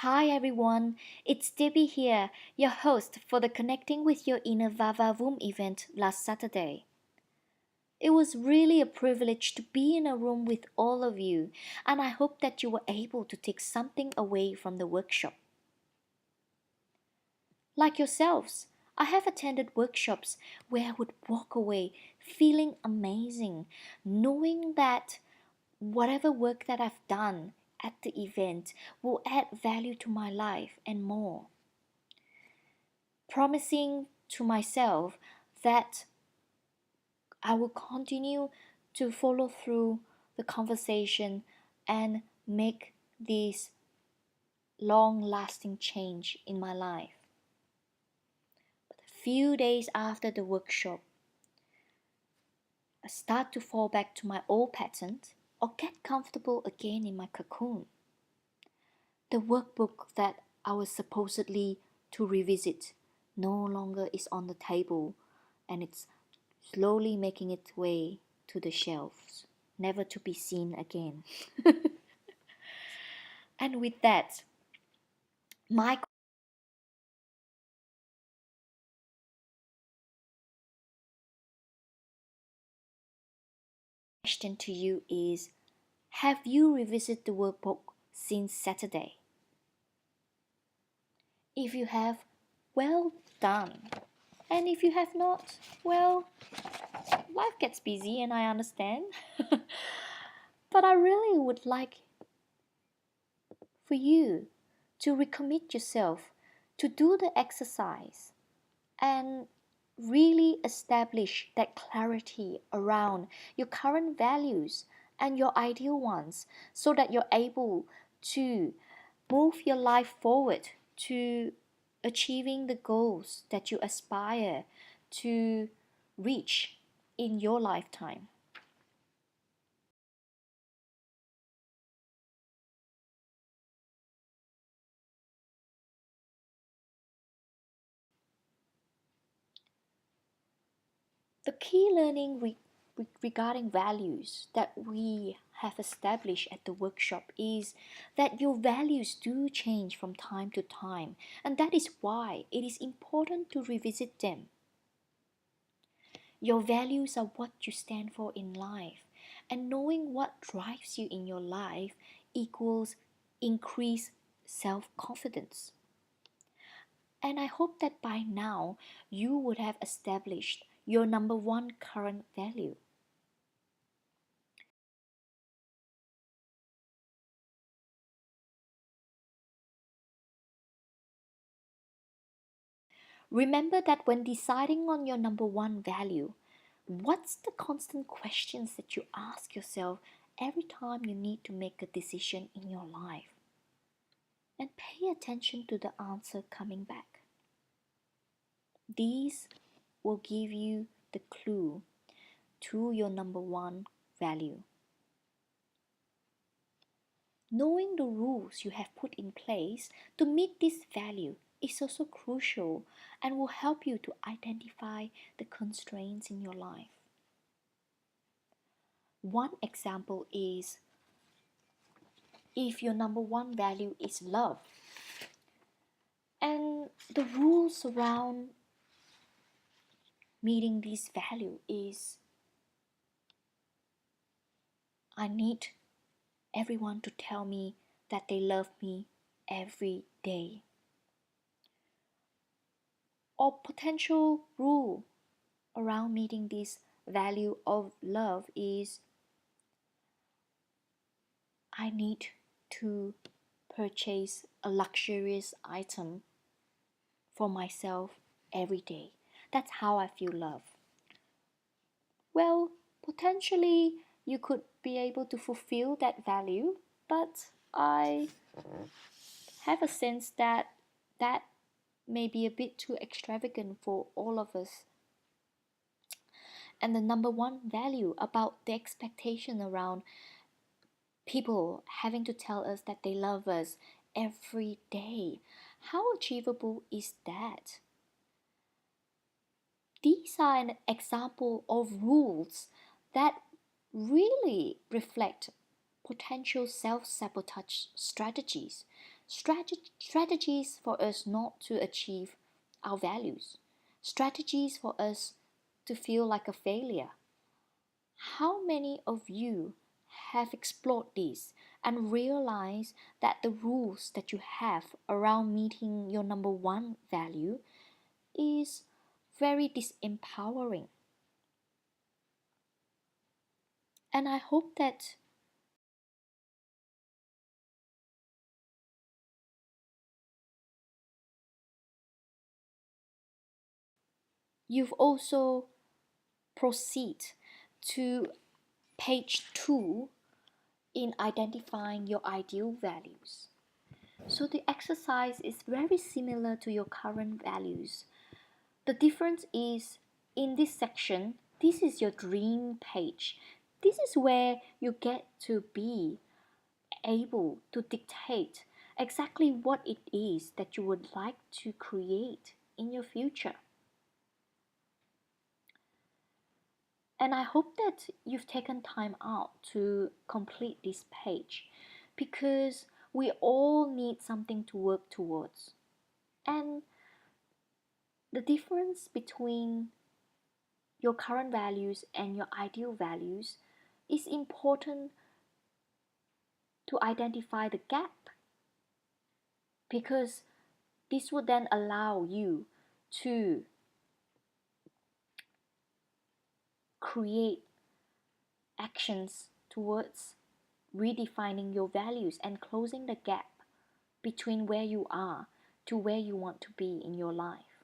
Hi everyone, it's Debbie here, your host for the Connecting with Your Inner VaVaVoom event last Saturday. It was really a privilege to be in a room with all of you, and I hope that you were able to take something away from the workshop. Like yourselves, I have attended workshops where I would walk away feeling amazing, knowing that whatever work that I've done at the event will add value to my life and more. Promising to myself that I will continue to follow through the conversation and make this long lasting change in my life. But a few days after the workshop, I start to fall back to my old patterns or get comfortable again in my cocoon. The workbook that I was supposedly to revisit no longer is on the table, and it's slowly making its way to the shelves, never to be seen again. And with that, my question to you is, have you revisited the workbook since Saturday? If you have, well done. And if you have not, well, life gets busy and I understand. But I really would like for you to recommit yourself to do the exercise and really establish that clarity around your current values and your ideal ones so that you're able to move your life forward to achieving the goals that you aspire to reach in your lifetime. The key learning regarding values that we have established at the workshop is that your values do change from time to time, and that is why it is important to revisit them. Your values are what you stand for in life, and knowing what drives you in your life equals increased self confidence. And I hope that by now you would have established your number one current value. Remember that when deciding on your number one value, what's the constant questions that you ask yourself every time you need to make a decision in your life? And pay attention to the answer coming back. These will give you the clue to your number one value. Knowing the rules you have put in place to meet this value is also crucial and will help you to identify the constraints in your life. One example is if your number one value is love, and the rules around meeting this value is I need everyone to tell me that they love me every day. Or potential rule around meeting this value of love is I need to purchase a luxurious item for myself every day. That's how I feel love. Well, potentially you could be able to fulfill that value, but I have a sense that that may be a bit too extravagant for all of us. And the number one value about the expectation around people having to tell us that they love us every day. How achievable is that? These are an example of rules that really reflect potential self-sabotage strategies, strategies for us not to achieve our values, strategies for us to feel like a failure. How many of you have explored this and realized that the rules that you have around meeting your number one value is very disempowering? And I hope that you've also proceed to page 2 in identifying your ideal values. So the exercise is very similar to your current values. The difference is in this section, this is your dream page. This is where you get to be able to dictate exactly what it is that you would like to create in your future. And I hope that you've taken time out to complete this page because we all need something to work towards. And the difference between your current values and your ideal values is important to identify the gap because this would then allow you to create actions towards redefining your values and closing the gap between where you are to where you want to be in your life.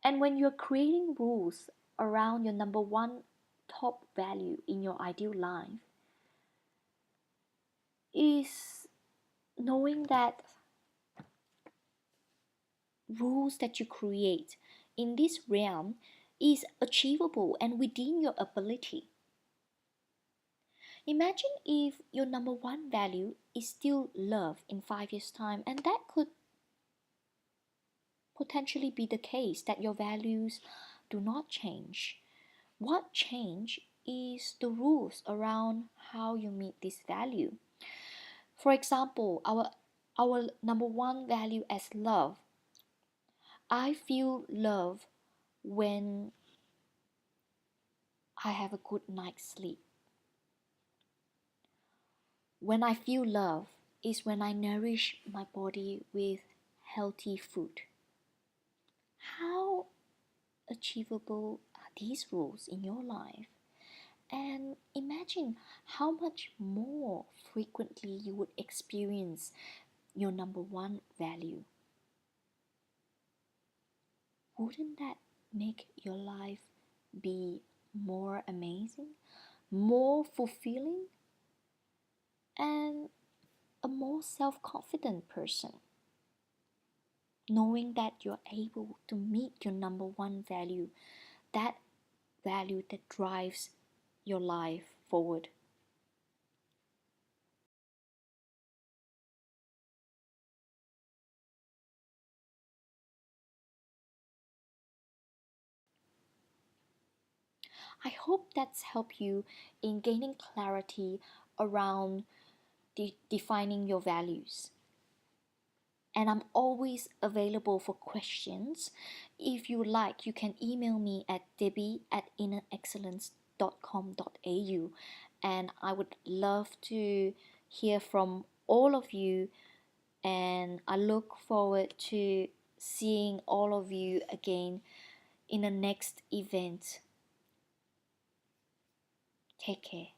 And when you're creating rules around your number one top value in your ideal life, is knowing that rules that you create in this realm is achievable and within your ability. Imagine if your number one value is still love in 5 years' time, and that could potentially be the case that your values do not change. What change is the rules around how you meet this value. For example, our number one value as love. I feel love when I have a good night's sleep. When I feel love is when I nourish my body with healthy food. How achievable are these rules in your life? And imagine how much more frequently you would experience your number one value. Wouldn't that make your life be more amazing, more fulfilling, and a more self confident person? Knowing that you're able to meet your number one value, that value that drives your life forward. I hope that's helped you in gaining clarity around defining your values. And I'm always available for questions. If you like, you can email me at debbie@innerexcellence.com.au, and I would love to hear from all of you, and I look forward to seeing all of you again in the next event. Take care.